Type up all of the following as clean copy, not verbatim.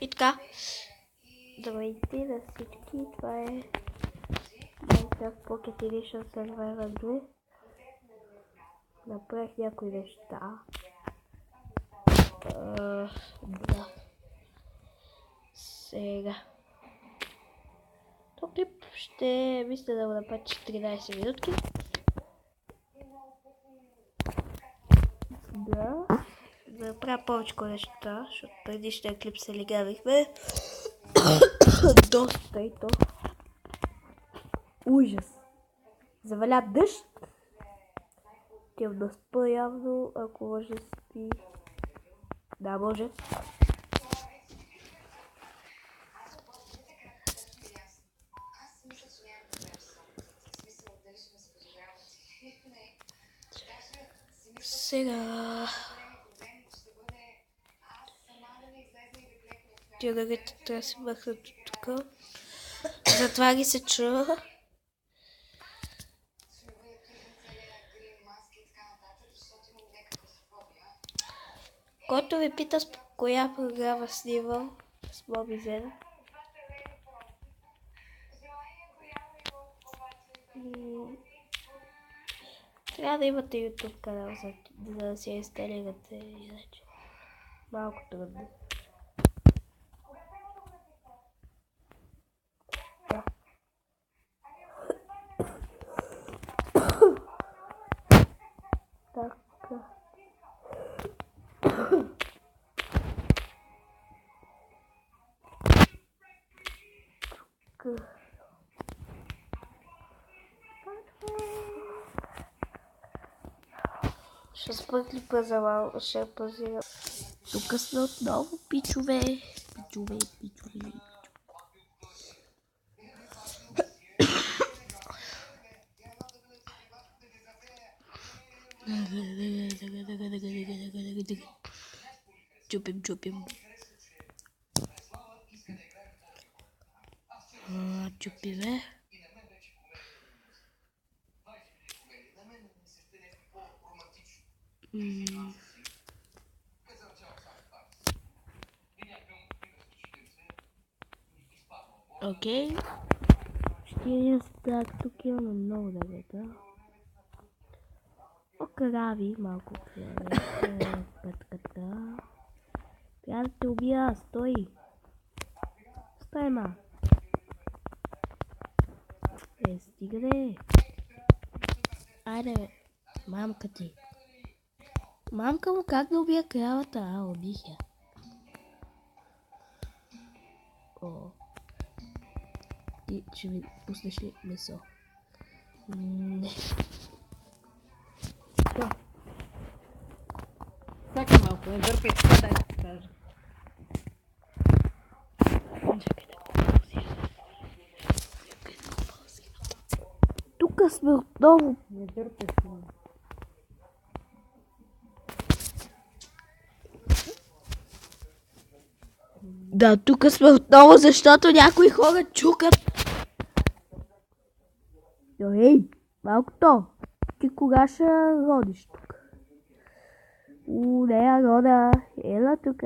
И така, здравейте на всички, това е Minecraft Pocket Edition Survivor 2. Направих някои неща. Да. Сега. Този клип ще мисля да го направя 14 минутки. Да. Да направя повече неща, защото предишния клип се лигавихме. Доста и то. Ужас. Заваля дъжд. Тям да спа явно, ако може да спи. Да, може. Сега... Тия дървета трябва да се махнат от тук. Затова ги се чува. Който ви пита с коя програма снимам с Mobizen. Трябва да имате YouTube канал, за да си инсталирате, иначе малко трудно. Така. Ще спра клипа за малко, ще пазира. Тук сме отново, пичове. Пичове. Чупим. Чупиме. Окей. Ще стак, тук имаме много дървета. Крави, малко крави. Пътката. Трябва да те убия, стой! Стой, ма! Стига де! Айде, бе! Мамка ти! Мамка му как да убия кравата? Убих я. О! Ти ще ми пуснеш ли месо? Не! Що? Чакай малко, не дърпай, дай да ти кажа. Чакай да го паузирам. Тук сме отново. Не дърпай се. Да, тук сме отново, защото някои хора чукат. Ей, малко, ти кога ще родиш тук? Не я рода, ела тук.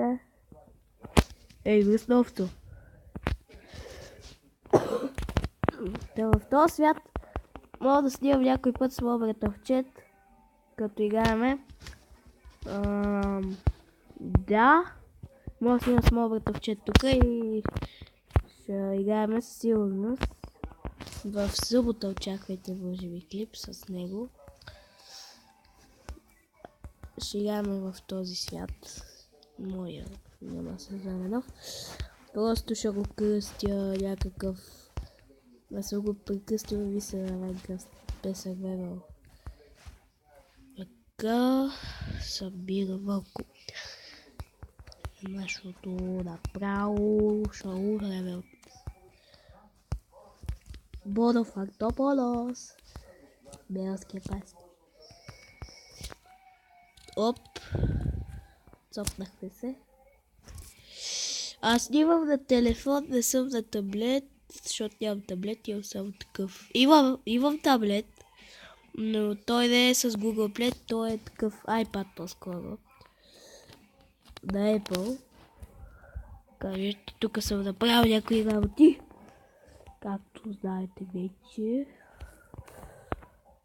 Ей, гръсновто. Да, в този свят мога да снимам някой път с моят братовчет, като играеме. Да, мога да снимам с моят братовчет тук и ще играеме със сигурност. В събота очаквайте, може би, клип с него. Ще играем в този свят. Моя няма Сезаменов. Просто ще го кръстя някакъв... Да съм го прекръстил и се на Minecraft Survivor. Така събира вълко. Нашото направо шоу левел. Бодо Фактополос. Белския паст. Оп. Цопнахме се. Аз снимам на телефон, не съм на таблет, защото нямам таблет, имам само такъв. Имам таблет, но той не е с Google Play, той е такъв iPad по-скоро. На Apple. кажете, тук съм направил някои работи. Както знаете вече.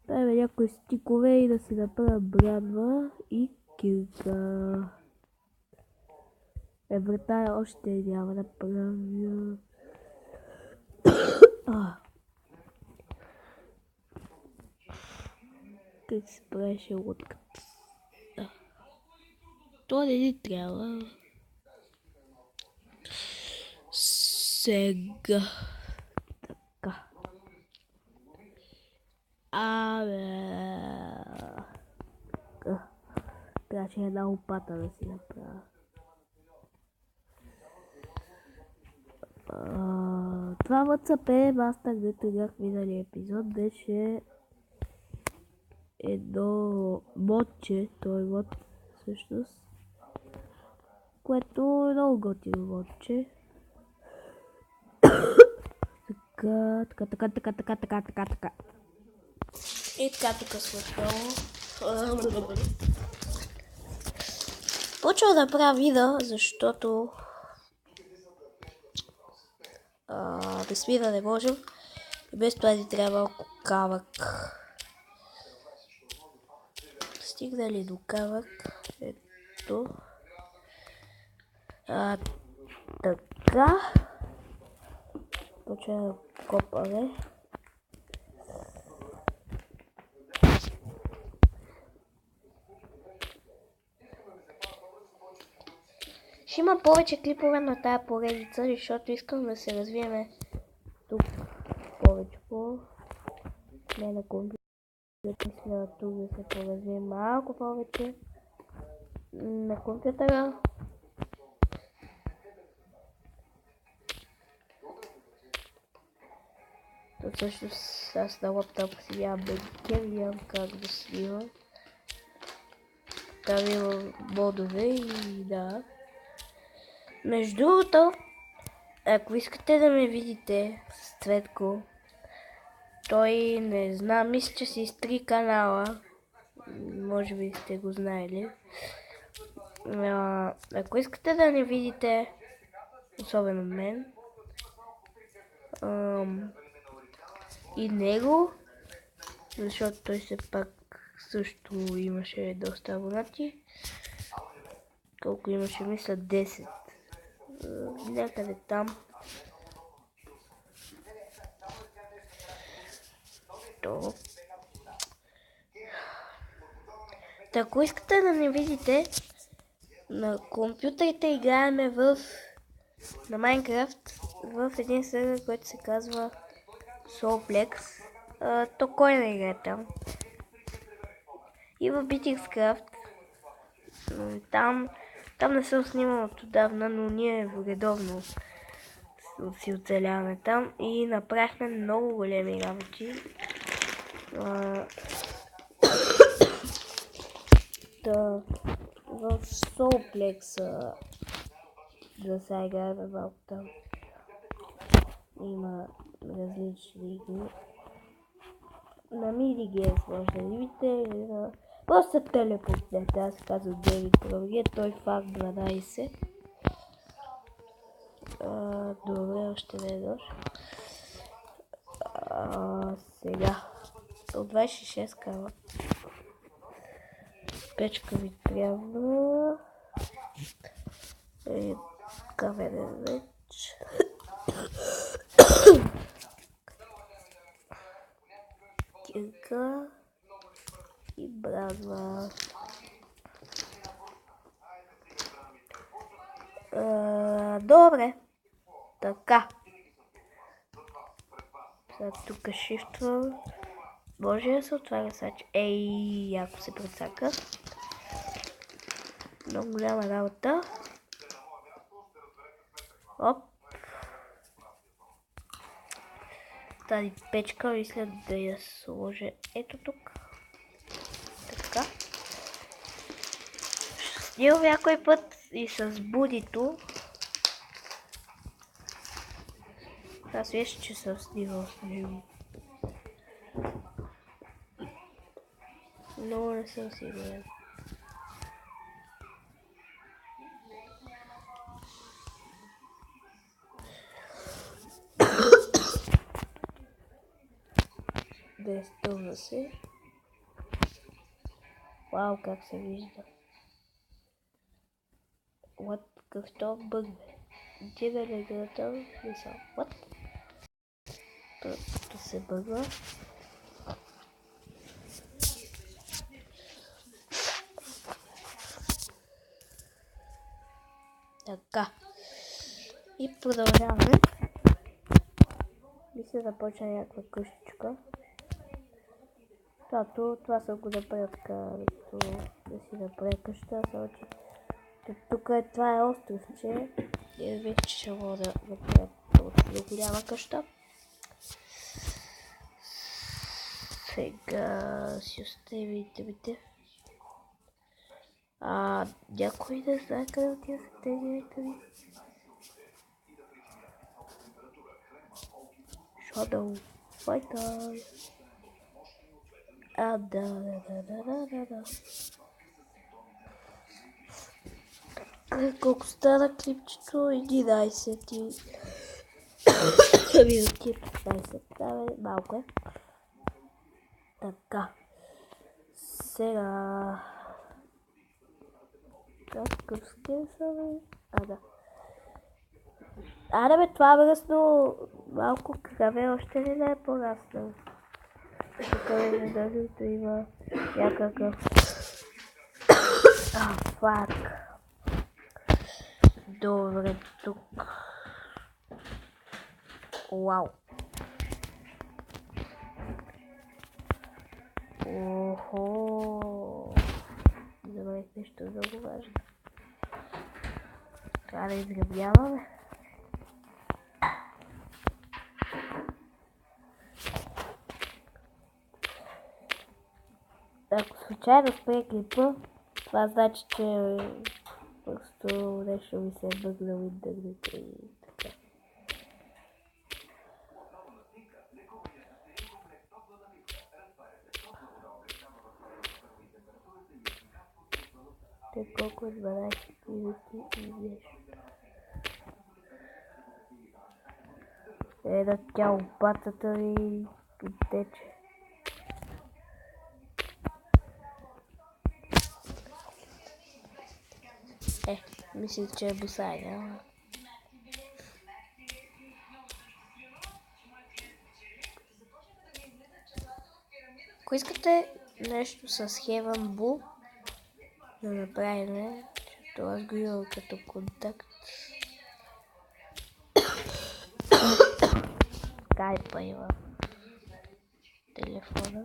Правя някои стикове и да си направя брадва и кирка. Врата още няма да правя. Как се правеше лодката? То не ни трябва. Сега. Така. Трябваше една лопата да си направя. Това WhatsApp маста, където играх миналия епизод, беше едно модче, той мод всъщност, което е много готино модче. Така. И така тук смътно. Почвам да правя видео, защото без видео не можем. И без това ни трябва малко камък. Стигнали до камък. Ето. Така. Почвам да копаме. Ще има повече клипове на тая поредица, защото искам да се развиеме тук повече. Не на компютър, мисля тук да се поразвие малко повече. На компютъра. То всъщност аз на лаптопа си нямам бенкер, нямам как да снимам. Там има модове и да. Между другото, ако искате да ме видите с Цветко, той не знам, мисля, че си изтри канала. Може би сте го знаели. Ако искате да не видите, особено мен, и него, защото той все пак също имаше доста абонати. Колко имаше, мисля 10. Някъде там. То. Ако искате да не видите, на компютрите играеме на Майнкрафт в един сервер, който се казва Soulplex. То кой не играе там? И в BTXCraft. Там не съм снимал отдавна, но ние редовно си оцеляваме там и направихме много големи работи. В Soulplex за сега играем малко там. Има различни игри. На Mini може да видите. Просто телепортнете. Аз казвам David Pro, той факт 12. Добре, още не е дошъл. Сега. От 26 кава. Печка ви трябва. Каверен вече. Кирка и брадва. Добре. Така. Сега тук шифтвам. Може да се отваря сач. Ако се прецака. Много голяма работа. Оп. Тази печка мисля да я сложа ето тук. Така. Снимам някой път и с будито. Аз виж, че съм снимал с него. Но не съм сигурен. Арестува се. Вау, как се вижда. What? Какво бъг, бе? Отида на играта, мисъл. What? То се бъгва. Така. И продължаваме. Мисля да почне някаква къщичка. Това съм го направил така, да си направя къща. Тук това е островче. И вече ще мога да направя голяма къща. Сега си оставим итемите. Някой да знае къде отива са тези итеми. Shadow Fighter. Да. Колко стана клипчето? 11 минути, 15. Малко е. Така. Сега... Какъв скин са, бе? Да. Бе, това мръсно малко краве, още не е пораснал. Тук е дължито има някакъв... фак. Добре, тук. Вау. Охо. Забравих нещо много важно. Трябва да изгръбняваме. Ако случайно спре клипа, това значи, че просто нещо ми се е бъгнало интернета и така. Те колко е 12 минути и нещо. Да тя лопатата ми тече. Мисля, че е босайна. Ако искате нещо с Heaven Bull да направим, защото аз го имам като контакт. Скайпа има телефона.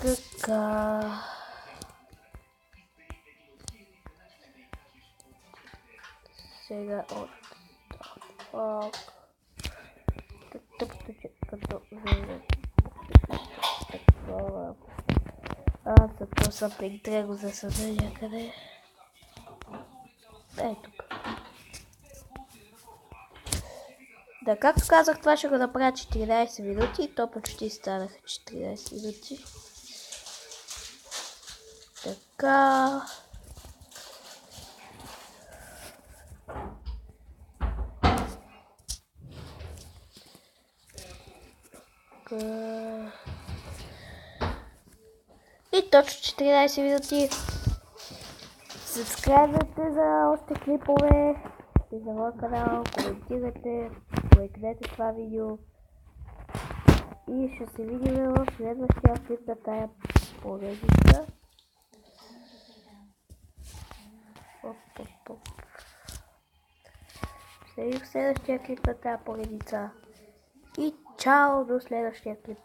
Така. Сега като зато съм пригдрего за съда някъде. Тук. Да, както казах, това ще го направя 14 минути и то почти станаха 14 минути. Така. И точно 14 минути. Subscribe-ете за още клипове и за моят канал, коментирайте, лайкнете това видео и ще се видим в следващия клип на тая поредица. Ще видим в следващия клип на тая поредица и чао до следващия клип.